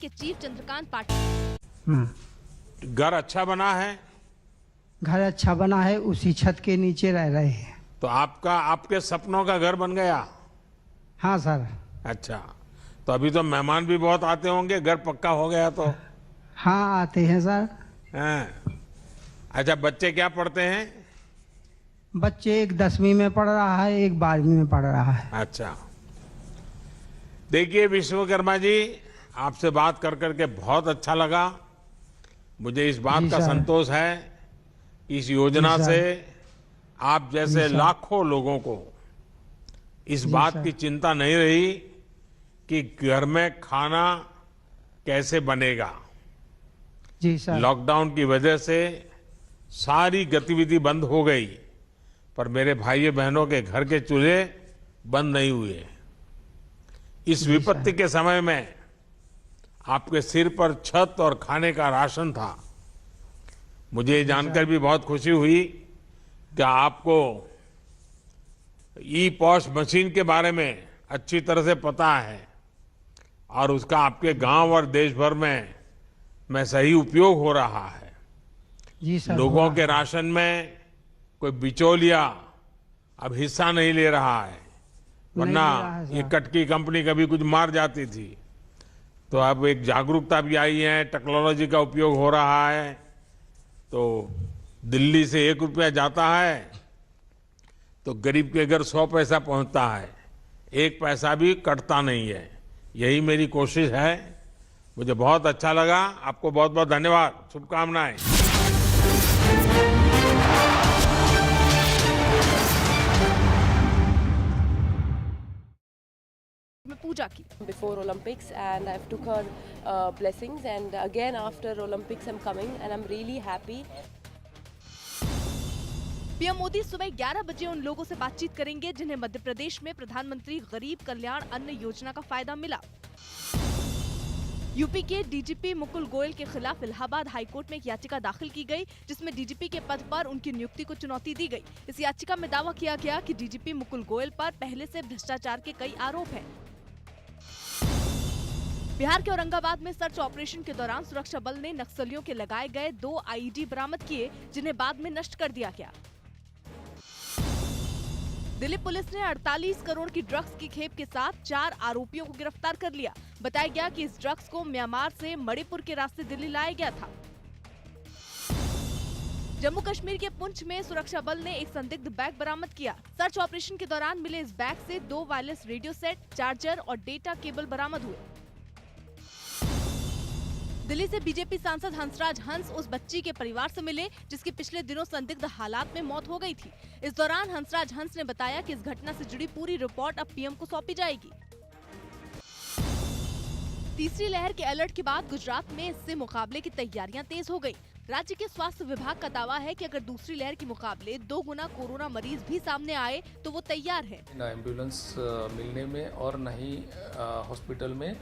के चीफ चंद्रकांत पाटिल। घर अच्छा बना है? घर अच्छा बना है, उसी छत के नीचे रह रहे हैं। तो आपके सपनों का घर बन गया? हाँ सर। अच्छा, तो अभी तो मेहमान भी बहुत आते होंगे, घर पक्का हो गया तो? हाँ आते हैं सर। हैं। अच्छा, बच्चे क्या पढ़ते हैं? बच्चे एक 10वीं में पढ़ रहा है, एक 12वीं में पढ़ रहा है। अच्छा, देखिए विश्वकर्मा जी, आपसे बात कर करके बहुत अच्छा लगा। मुझे इस बात का संतोष है, इस योजना से आप जैसे लाखों लोगों को इस बात की चिंता नहीं रही कि घर में खाना कैसे बनेगा। जी सर। लॉकडाउन की वजह से सारी गतिविधि बंद हो गई, पर मेरे भाइयों बहनों के घर के चूल्हे बंद नहीं हुए। इस विपत्ति के समय में आपके सिर पर छत और खाने का राशन था। मुझे ये जानकर भी बहुत खुशी हुई कि आपको ई पॉश मशीन के बारे में अच्छी तरह से पता है और उसका आपके गांव और देश भर में सही उपयोग हो रहा है। जी सर। लोगों के राशन में कोई बिचौलिया अब हिस्सा नहीं ले रहा है, वरना ये कटकी कंपनी कभी कुछ मार जाती थी। तो अब एक जागरूकता भी आई है, टेक्नोलॉजी का उपयोग हो रहा है। तो दिल्ली से 1 रुपया जाता है तो गरीब के घर 100 पैसा पहुंचता है, 1 पैसा भी कटता नहीं है। यही मेरी कोशिश है। मुझे बहुत अच्छा लगा। आपको बहुत बहुत धन्यवाद, शुभकामनाएं। पूजा की before Olympics and I've took her blessings and again after Olympics I'm coming and I'm really happy. PM Modi सुबह 11 बजे उन लोगों से बातचीत करेंगे जिन्हें मध्य प्रदेश में प्रधानमंत्री गरीब कल्याण अन्न योजना का फायदा मिला। यूपी के डीजीपी मुकुल गोयल के खिलाफ इलाहाबाद हाईकोर्ट में एक याचिका दाखिल की गई, जिसमें डीजीपी के पद पर उनकी नियुक्ति को चुनौती दी गई। इस याचिका में दावा किया गया कि डीजीपी मुकुल गोयल पर पहले से भ्रष्टाचार के कई आरोप हैं। बिहार के औरंगाबाद में सर्च ऑपरेशन के दौरान सुरक्षा बल ने नक्सलियों के लगाए गए 2 आईईडी बरामद किए, जिन्हें बाद में नष्ट कर दिया गया। दिल्ली पुलिस ने 48 करोड़ की ड्रग्स की खेप के साथ 4 आरोपियों को गिरफ्तार कर लिया। बताया गया कि इस ड्रग्स को म्यांमार से मणिपुर के रास्ते दिल्ली लाया गया था। जम्मू कश्मीर के पुंछ में सुरक्षा बल ने एक संदिग्ध बैग बरामद किया। सर्च ऑपरेशन के दौरान मिले इस बैग से 2 वायरलेस रेडियो सेट, चार्जर और डेटा केबल बरामद हुए। दिल्ली से बीजेपी सांसद हंसराज हंस उस बच्ची के परिवार से मिले जिसकी पिछले दिनों संदिग्ध हालात में मौत हो गई थी। इस दौरान हंसराज हंस ने बताया कि इस घटना से जुड़ी पूरी रिपोर्ट अब पीएम को सौंपी जाएगी। तीसरी लहर के अलर्ट के बाद गुजरात में इससे मुकाबले की तैयारियां तेज हो गई। राज्य के स्वास्थ्य विभाग का दावा है कि अगर दूसरी लहर के मुकाबले 2 गुना कोरोना मरीज भी सामने आए तो वो तैयार है। न एम्बुलेंस मिलने में और न ही हॉस्पिटल में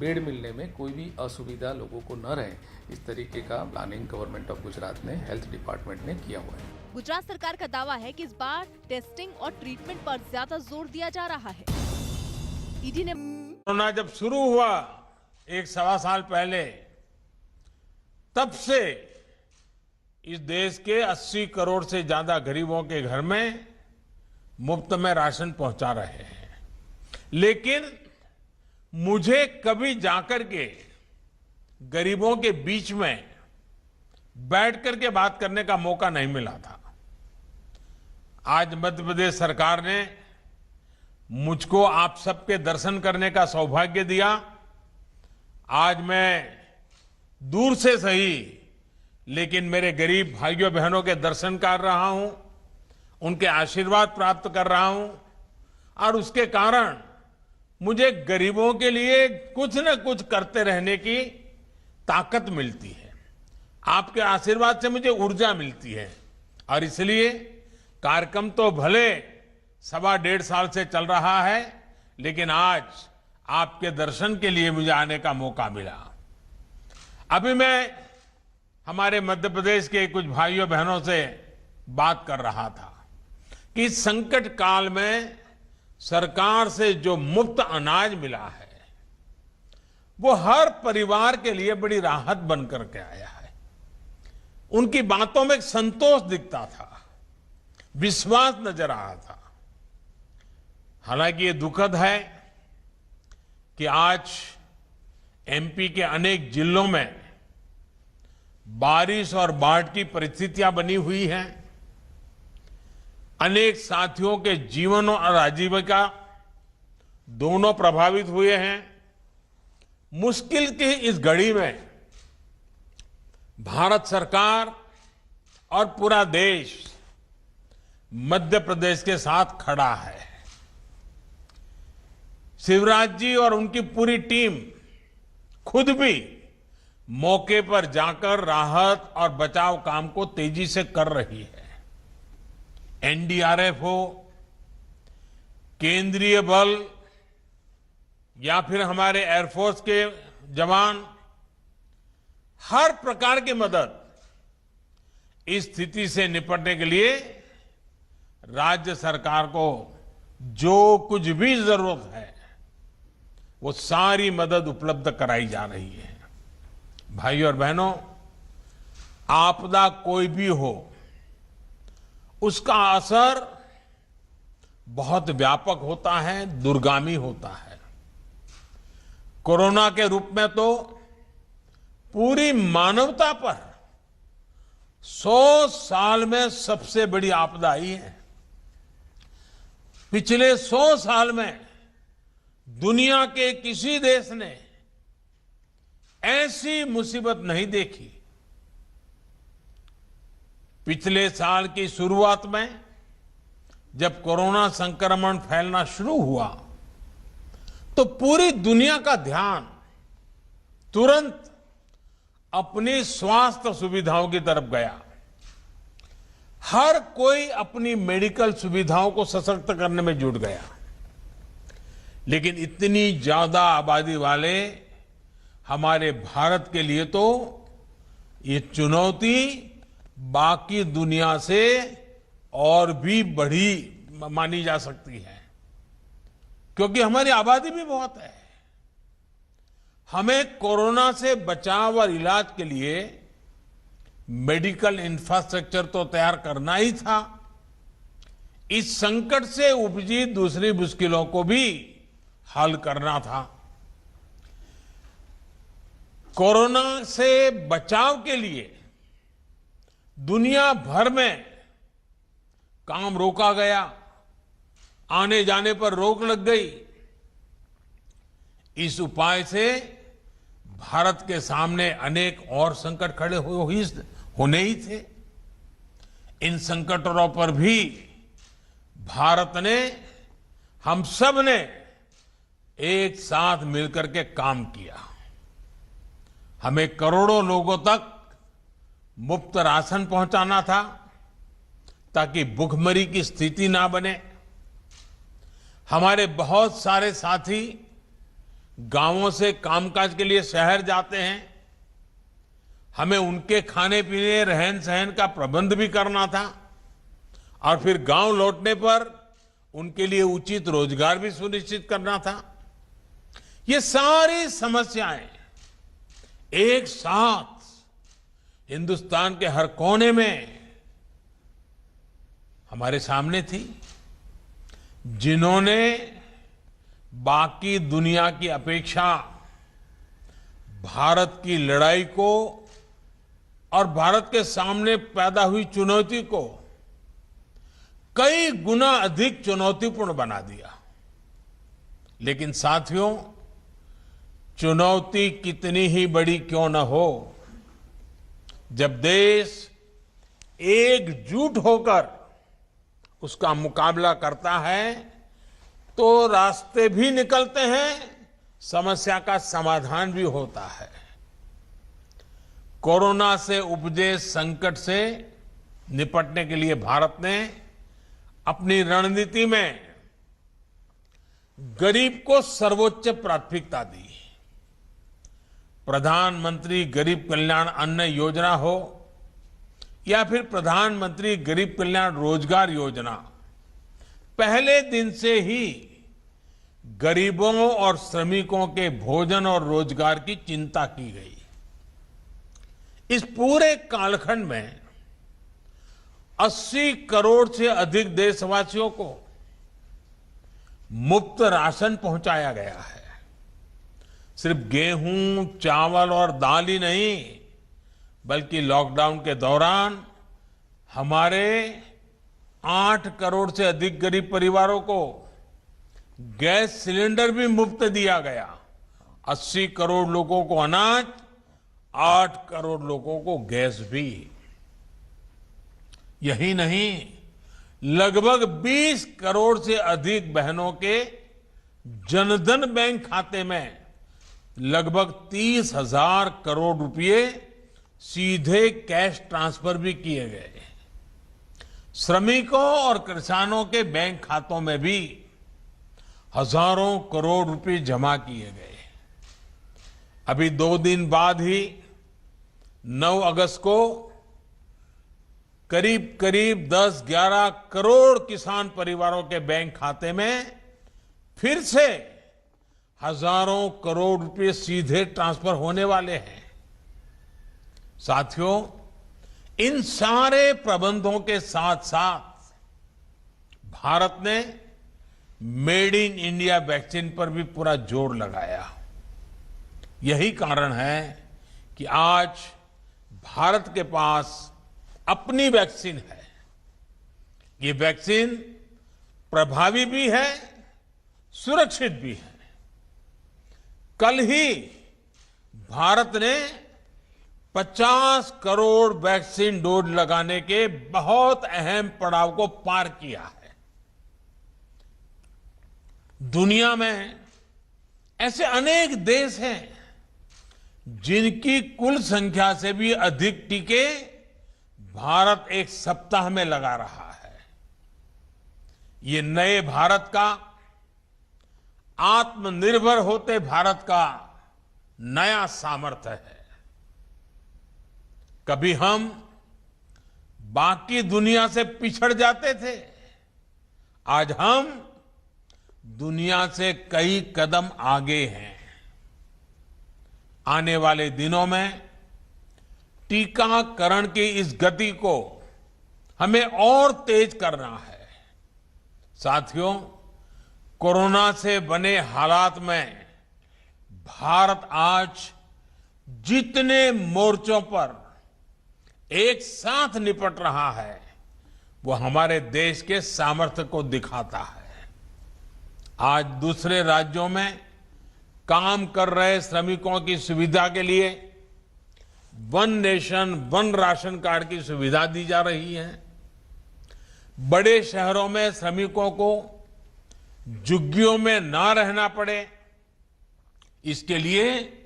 बेड मिलने में कोई भी असुविधा लोगों को न रहे, इस तरीके का प्लानिंग गवर्नमेंट ऑफ गुजरात ने, हेल्थ डिपार्टमेंट ने किया हुआ है। गुजरात सरकार का दावा है कि इस बार टेस्टिंग और ट्रीटमेंट पर ज्यादा जोर दिया जा रहा है। ईडी ने कोरोना जब शुरू हुआ 1-1.25 साल पहले, तब से इस देश के 80 करोड़ से ज्यादा गरीबों के घर में मुफ्त में राशन पहुंचा रहे हैं। लेकिन मुझे कभी जाकर के गरीबों के बीच में बैठ करके बात करने का मौका नहीं मिला था। आज मध्य प्रदेश सरकार ने मुझको आप सबके दर्शन करने का सौभाग्य दिया। आज मैं दूर से सही लेकिन मेरे गरीब भाइयों बहनों के दर्शन कर रहा हूं, उनके आशीर्वाद प्राप्त कर रहा हूं और उसके कारण मुझे गरीबों के लिए कुछ न कुछ करते रहने की ताकत मिलती है। आपके आशीर्वाद से मुझे ऊर्जा मिलती है और इसलिए कार्यक्रम तो भले 1.25 साल से चल रहा है, लेकिन आज आपके दर्शन के लिए मुझे आने का मौका मिला। अभी मैं हमारे मध्य प्रदेश के कुछ भाइयों बहनों से बात कर रहा था कि इस संकट काल में सरकार से जो मुफ्त अनाज मिला है वो हर परिवार के लिए बड़ी राहत बन करके आया है। उनकी बातों में एक संतोष दिखता था, विश्वास नजर आ रहा था। हालांकि ये दुखद है कि आज एमपी के अनेक जिलों में बारिश और बाढ़ की परिस्थितियां बनी हुई हैं। अनेक साथियों के जीवन और आजीविका दोनों प्रभावित हुए हैं। मुश्किल की इस घड़ी में भारत सरकार और पूरा देश मध्य प्रदेश के साथ खड़ा है। शिवराज जी और उनकी पूरी टीम खुद भी मौके पर जाकर राहत और बचाव काम को तेजी से कर रही है। एनडीआरएफ हो, केंद्रीय बल या फिर हमारे एयरफोर्स के जवान, हर प्रकार की मदद इस स्थिति से निपटने के लिए राज्य सरकार को जो कुछ भी जरूरत है वो सारी मदद उपलब्ध कराई जा रही है। भाइयों और बहनों, आपदा कोई भी हो, उसका असर बहुत व्यापक होता है, दूरगामी होता है। कोरोना के रूप में तो पूरी मानवता पर 100 साल में सबसे बड़ी आपदा आई है। पिछले 100 साल में दुनिया के किसी देश ने ऐसी मुसीबत नहीं देखी। पिछले साल की शुरुआत में जब कोरोना संक्रमण फैलना शुरू हुआ तो पूरी दुनिया का ध्यान तुरंत अपनी स्वास्थ्य सुविधाओं की तरफ गया। हर कोई अपनी मेडिकल सुविधाओं को सशक्त करने में जुट गया। लेकिन इतनी ज्यादा आबादी वाले हमारे भारत के लिए तो ये चुनौती बाकी दुनिया से और भी बड़ी मानी जा सकती है, क्योंकि हमारी आबादी भी बहुत है। हमें कोरोना से बचाव और इलाज के लिए मेडिकल इंफ्रास्ट्रक्चर तो तैयार करना ही था, इस संकट से उपजी दूसरी मुश्किलों को भी हल करना था। कोरोना से बचाव के लिए दुनिया भर में काम रोका गया, आने जाने पर रोक लग गई। इस उपाय से भारत के सामने अनेक और संकट खड़े होने ही थे। इन संकटों पर भी भारत ने, हम सब ने एक साथ मिलकर के काम किया। हमें करोड़ों लोगों तक मुफ्त राशन पहुंचाना था ताकि भुखमरी की स्थिति ना बने। हमारे बहुत सारे साथी गांवों से कामकाज के लिए शहर जाते हैं। हमें उनके खाने पीने, रहन सहन का प्रबंध भी करना था और फिर गांव लौटने पर उनके लिए उचित रोजगार भी सुनिश्चित करना था। ये सारी समस्याएं एक साथ हिंदुस्तान के हर कोने में हमारे सामने थी, जिन्होंने बाकी दुनिया की अपेक्षा भारत की लड़ाई को और भारत के सामने पैदा हुई चुनौती को कई गुना अधिक चुनौतीपूर्ण बना दिया। लेकिन साथियों, चुनौती कितनी ही बड़ी क्यों न हो, जब देश एकजुट होकर उसका मुकाबला करता है तो रास्ते भी निकलते हैं, समस्या का समाधान भी होता है। कोरोना से उपजे संकट से निपटने के लिए भारत ने अपनी रणनीति में गरीब को सर्वोच्च प्राथमिकता दी। प्रधानमंत्री गरीब कल्याण अन्न योजना हो या फिर प्रधानमंत्री गरीब कल्याण रोजगार योजना, पहले दिन से ही गरीबों और श्रमिकों के भोजन और रोजगार की चिंता की गई। इस पूरे कालखंड में 80 करोड़ से अधिक देशवासियों को मुफ्त राशन पहुंचाया गया है। सिर्फ गेहूं, चावल और दाल ही नहीं, बल्कि लॉकडाउन के दौरान हमारे 8 करोड़ से अधिक गरीब परिवारों को गैस सिलेंडर भी मुफ्त दिया गया। 80 करोड़ लोगों को अनाज, 8 करोड़ लोगों को गैस भी। यही नहीं, लगभग 20 करोड़ से अधिक बहनों के जनधन बैंक खाते में लगभग 30,000 करोड़ रुपए सीधे कैश ट्रांसफर भी किए गए। श्रमिकों और किसानों के बैंक खातों में भी हजारों करोड़ रुपए जमा किए गए। अभी 2 दिन बाद ही 9 अगस्त को करीब करीब 10-11 करोड़ किसान परिवारों के बैंक खाते में फिर से हजारों करोड़ रुपए सीधे ट्रांसफर होने वाले हैं। साथियों, इन सारे प्रबंधों के साथ साथ भारत ने मेड इन इंडिया वैक्सीन पर भी पूरा जोर लगाया। यही कारण है कि आज भारत के पास अपनी वैक्सीन है। ये वैक्सीन प्रभावी भी है, सुरक्षित भी है। कल ही भारत ने 50 करोड़ वैक्सीन डोज लगाने के बहुत अहम पड़ाव को पार किया है। दुनिया में ऐसे अनेक देश हैं जिनकी कुल संख्या से भी अधिक टीके भारत 1 सप्ताह में लगा रहा है। ये नए भारत का, आत्मनिर्भर होते भारत का नया सामर्थ्य है। कभी हम बाकी दुनिया से पिछड़ जाते थे, आज हम दुनिया से कई कदम आगे हैं। आने वाले दिनों में टीकाकरण की इस गति को हमें और तेज करना है। साथियों, कोरोना से बने हालात में भारत आज जितने मोर्चों पर एक साथ निपट रहा है, वो हमारे देश के सामर्थ्य को दिखाता है। आज दूसरे राज्यों में काम कर रहे श्रमिकों की सुविधा के लिए one nation one ration card की सुविधा दी जा रही है। बड़े शहरों में श्रमिकों को झुग्गियों में ना रहना पड़े, इसके लिए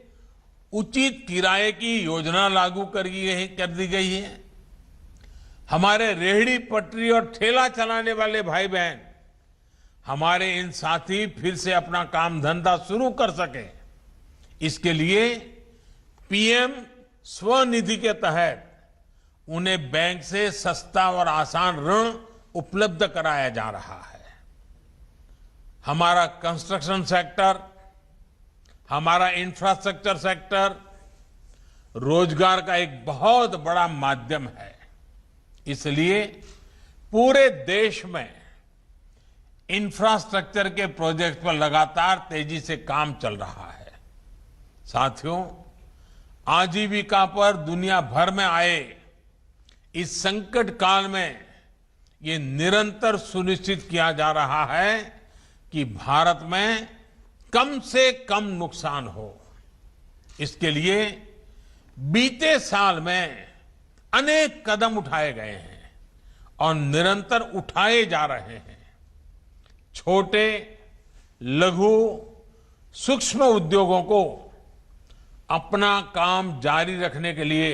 उचित किराए की योजना लागू कर दी गई है। हमारे रेहड़ी पटरी और ठेला चलाने वाले भाई बहन, हमारे इन साथी फिर से अपना काम धंधा शुरू कर सके, इसके लिए पीएम स्वनिधि के तहत उन्हें बैंक से सस्ता और आसान ऋण उपलब्ध कराया जा रहा है। हमारा कंस्ट्रक्शन सेक्टर, हमारा इंफ्रास्ट्रक्चर सेक्टर रोजगार का एक बहुत बड़ा माध्यम है। इसलिए पूरे देश में इंफ्रास्ट्रक्चर के प्रोजेक्ट पर लगातार तेजी से काम चल रहा है। साथियों, आजीविका पर दुनिया भर में आए इस संकट काल में ये निरंतर सुनिश्चित किया जा रहा है कि भारत में कम से कम नुकसान हो। इसके लिए बीते साल में अनेक कदम उठाए गए हैं और निरंतर उठाए जा रहे हैं। छोटे, लघु, सूक्ष्म उद्योगों को अपना काम जारी रखने के लिए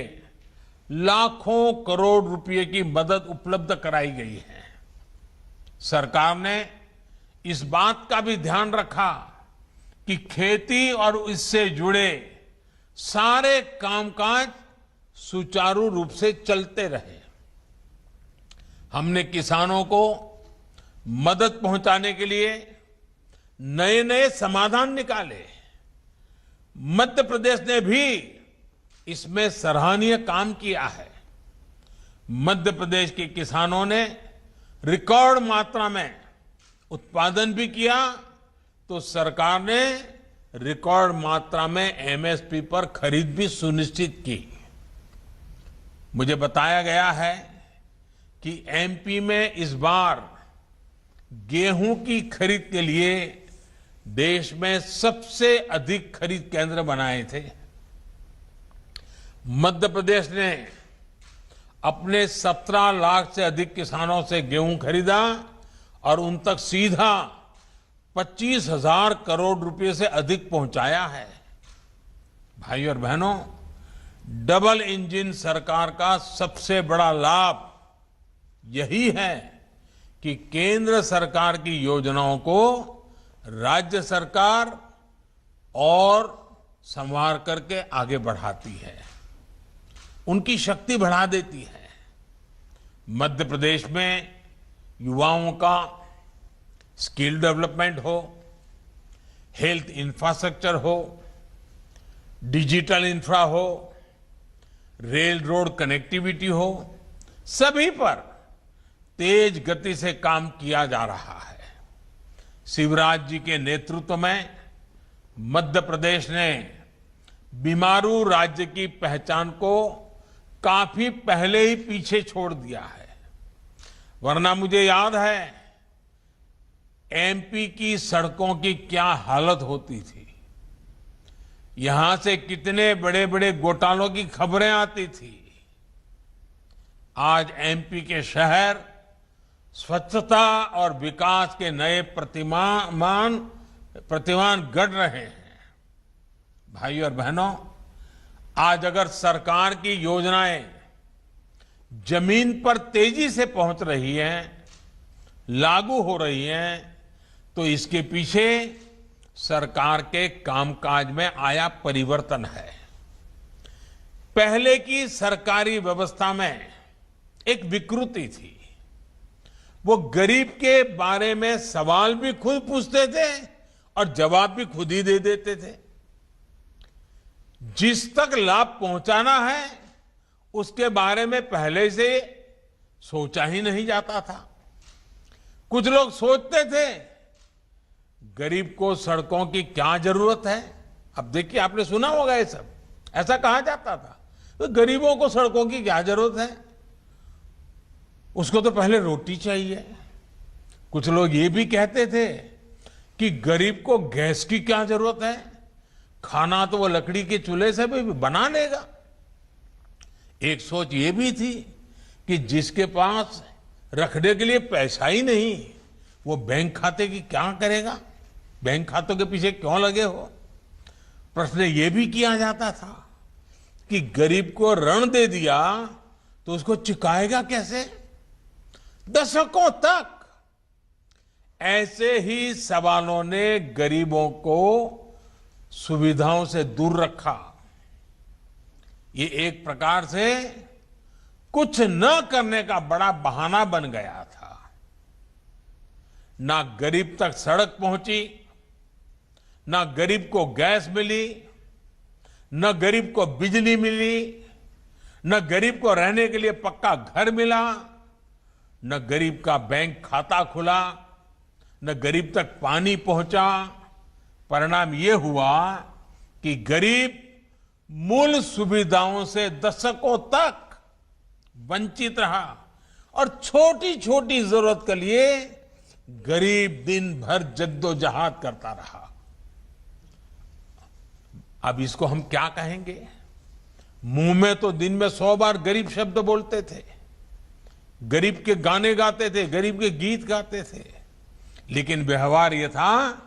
लाखों करोड़ रुपए की मदद उपलब्ध कराई गई है। सरकार ने इस बात का भी ध्यान रखा कि खेती और इससे जुड़े सारे कामकाज सुचारू रूप से चलते रहे। हमने किसानों को मदद पहुंचाने के लिए नए नए समाधान निकाले। मध्य प्रदेश ने भी इसमें सराहनीय काम किया है। मध्य प्रदेश के किसानों ने रिकॉर्ड मात्रा में उत्पादन भी किया, तो सरकार ने रिकॉर्ड मात्रा में एमएसपी पर खरीद भी सुनिश्चित की। मुझे बताया गया है कि एमपी में इस बार गेहूं की खरीद के लिए देश में सबसे अधिक खरीद केंद्र बनाए थे। मध्य प्रदेश ने अपने 17 लाख से अधिक किसानों से गेहूं खरीदा और उन तक सीधा 25,000 करोड़ रुपए से अधिक पहुंचाया है। भाई और बहनों, डबल इंजन सरकार का सबसे बड़ा लाभ यही है कि केंद्र सरकार की योजनाओं को राज्य सरकार और संवार करके आगे बढ़ाती है, उनकी शक्ति बढ़ा देती है। मध्य प्रदेश में युवाओं का स्किल डेवलपमेंट हो, हेल्थ इंफ्रास्ट्रक्चर हो, डिजिटल इंफ्रा हो, रेल रोड कनेक्टिविटी हो, सभी पर तेज गति से काम किया जा रहा है। शिवराज जी के नेतृत्व में मध्य प्रदेश ने बीमारू राज्य की पहचान को काफी पहले ही पीछे छोड़ दिया है। वरना मुझे याद है एमपी की सड़कों की क्या हालत होती थी। यहां से कितने बड़े बड़े घोटालों की खबरें आती थी। आज एमपी के शहर स्वच्छता और विकास के नए प्रतिमान गढ़ रहे हैं। भाई और बहनों, आज अगर सरकार की योजनाएं जमीन पर तेजी से पहुंच रही हैं, लागू हो रही हैं, तो इसके पीछे सरकार के कामकाज में आया परिवर्तन है। पहले की सरकारी व्यवस्था में एक विकृति थी। वो गरीब के बारे में सवाल भी खुद पूछते थे और जवाब भी खुद ही दे देते थे। जिस तक लाभ पहुंचाना है उसके बारे में पहले से सोचा ही नहीं जाता था। कुछ लोग सोचते थे गरीब को सड़कों की क्या जरूरत है। अब देखिए, आपने सुना होगा ये सब, ऐसा कहा जाता था तो गरीबों को सड़कों की क्या जरूरत है, उसको तो पहले रोटी चाहिए। कुछ लोग ये भी कहते थे कि गरीब को गैस की क्या जरूरत है, खाना तो वो लकड़ी के चूल्हे से भी बना लेगा। एक सोच ये भी थी कि जिसके पास रखने के लिए पैसा ही नहीं, वो बैंक खाते की क्या करेगा, बैंक खातों के पीछे क्यों लगे हो। प्रश्न ये भी किया जाता था कि गरीब को ऋण दे दिया तो उसको चुकाएगा कैसे। दशकों तक ऐसे ही सवालों ने गरीबों को सुविधाओं से दूर रखा। ये एक प्रकार से कुछ न करने का बड़ा बहाना बन गया था। ना गरीब तक सड़क पहुंची, ना गरीब को गैस मिली, न गरीब को बिजली मिली, न गरीब को रहने के लिए पक्का घर मिला, न गरीब का बैंक खाता खुला, न गरीब तक पानी पहुंचा। परिणाम ये हुआ कि गरीब मूल सुविधाओं से दशकों तक वंचित रहा और छोटी छोटी जरूरत के लिए गरीब दिन भर जद्दोजहद करता रहा। अब इसको हम क्या कहेंगे। मुंह में तो दिन में 100 बार गरीब शब्द बोलते थे, गरीब के गाने गाते थे, गरीब के गीत गाते थे, लेकिन व्यवहार ये था,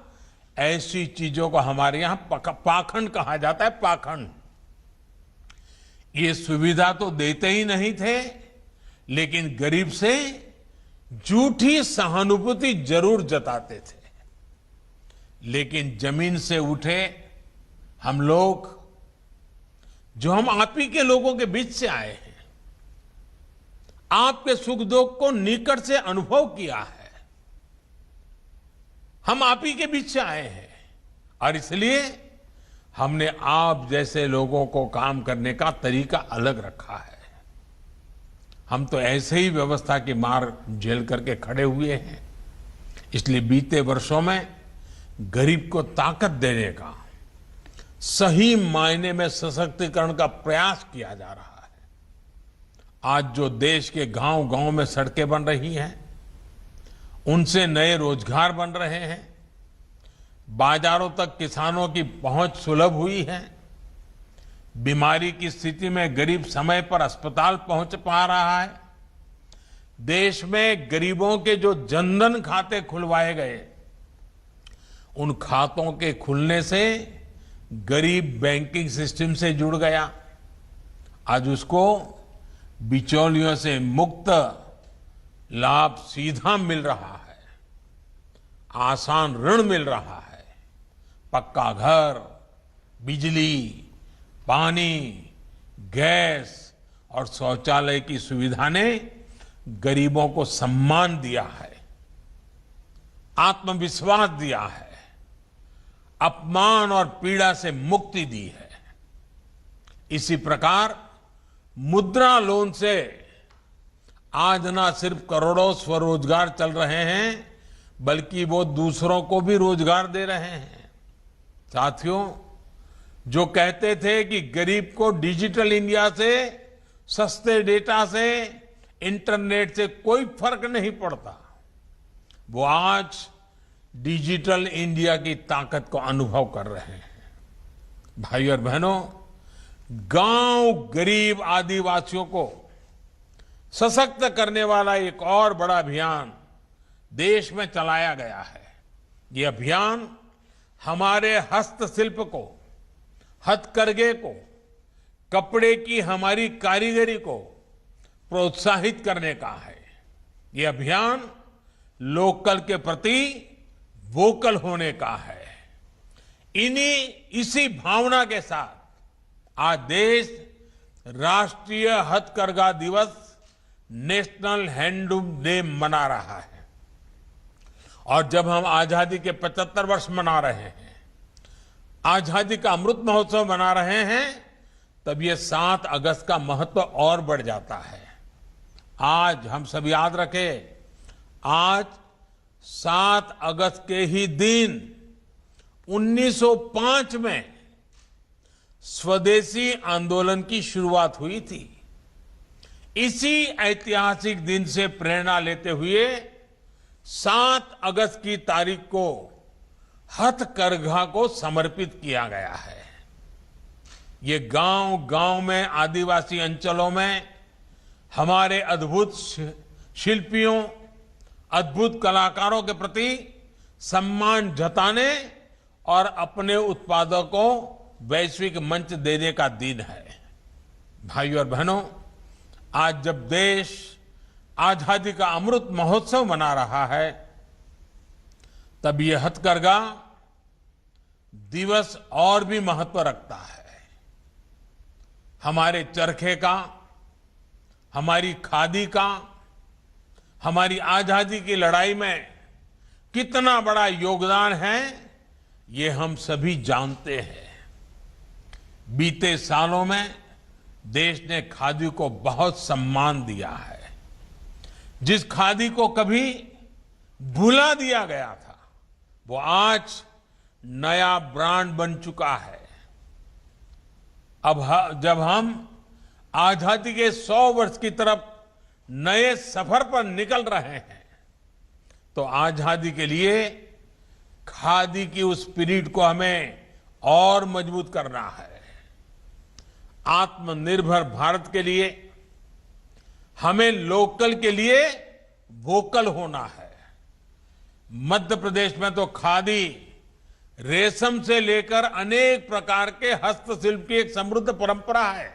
ऐसी चीजों को हमारे यहां पाखंड कहा जाता है। पाखंड, ये सुविधा तो देते ही नहीं थे, लेकिन गरीब से झूठी सहानुभूति जरूर जताते थे। लेकिन जमीन से उठे हम लोग, जो हम आप ही के लोगों के बीच से आए हैं, आपके सुख दुख को निकट से अनुभव किया है, हम आप ही के बीच से आए हैं और इसलिए हमने आप जैसे लोगों को काम करने का तरीका अलग रखा है। हम तो ऐसे ही व्यवस्था की मार झेल करके खड़े हुए हैं। इसलिए बीते वर्षों में गरीब को ताकत देने का, सही मायने में सशक्तिकरण का प्रयास किया जा रहा है। आज जो देश के गांव-गांव में सड़कें बन रही हैं, उनसे नए रोजगार बन रहे हैं, बाजारों तक किसानों की पहुंच सुलभ हुई है, बीमारी की स्थिति में गरीब समय पर अस्पताल पहुंच पा रहा है, देश में गरीबों के जो जनधन खाते खुलवाए गए, उन खातों के खुलने से गरीब बैंकिंग सिस्टम से जुड़ गया। आज उसको बिचौलियों से मुक्त लाभ सीधा मिल रहा है, आसान ऋण मिल रहा है, पक्का घर, बिजली, पानी, गैस और शौचालय की सुविधा ने गरीबों को सम्मान दिया है, आत्मविश्वास दिया है, अपमान और पीड़ा से मुक्ति दी है। इसी प्रकार मुद्रा लोन से आज ना सिर्फ करोड़ों स्वरोजगार चल रहे हैं, बल्कि वो दूसरों को भी रोजगार दे रहे हैं। साथियों, जो कहते थे कि गरीब को डिजिटल इंडिया से, सस्ते डेटा से, इंटरनेट से कोई फर्क नहीं पड़ता, वो आज डिजिटल इंडिया की ताकत को अनुभव कर रहे हैं। भाई और बहनों, गांव गरीब आदिवासियों को सशक्त करने वाला एक और बड़ा अभियान देश में चलाया गया है। ये अभियान हमारे हस्तशिल्प को, हथकरघे को, कपड़े की हमारी कारीगरी को प्रोत्साहित करने का है। ये अभियान लोकल के प्रति वोकल होने का है। इसी भावना के साथ आज देश राष्ट्रीय हथकरघा दिवस, नेशनल हैंडलूम डे मना रहा है। और जब हम आजादी के 75 वर्ष मना रहे हैं, आजादी का अमृत महोत्सव मना रहे हैं, तब ये 7 अगस्त का महत्व और बढ़ जाता है। आज हम सब याद रखें, आज 7 अगस्त के ही दिन 1905 में स्वदेशी आंदोलन की शुरुआत हुई थी। इसी ऐतिहासिक दिन से प्रेरणा लेते हुए 7 अगस्त की तारीख को हथकरघा को समर्पित किया गया है। ये गांव-गांव में, आदिवासी अंचलों में हमारे अद्भुत शिल्पियों, अद्भुत कलाकारों के प्रति सम्मान जताने और अपने उत्पादों को वैश्विक मंच देने का दिन है। भाइयों और बहनों, आज जब देश आजादी का अमृत महोत्सव मना रहा है, तब ये हथकरघा दिवस और भी महत्व रखता है। हमारे चरखे का, हमारी खादी का, हमारी आजादी की लड़ाई में कितना बड़ा योगदान है, ये हम सभी जानते हैं। बीते सालों में देश ने खादी को बहुत सम्मान दिया है। जिस खादी को कभी भुला दिया गया था, वो आज नया ब्रांड बन चुका है। अब जब हम आजादी के 100 वर्ष की तरफ नए सफर पर निकल रहे हैं, तो आजादी के लिए खादी की उस स्पिरिट को हमें और मजबूत करना है। आत्मनिर्भर भारत के लिए हमें लोकल के लिए वोकल होना है। मध्य प्रदेश में तो खादी, रेशम से लेकर अनेक प्रकार के हस्तशिल्प की एक समृद्ध परंपरा है।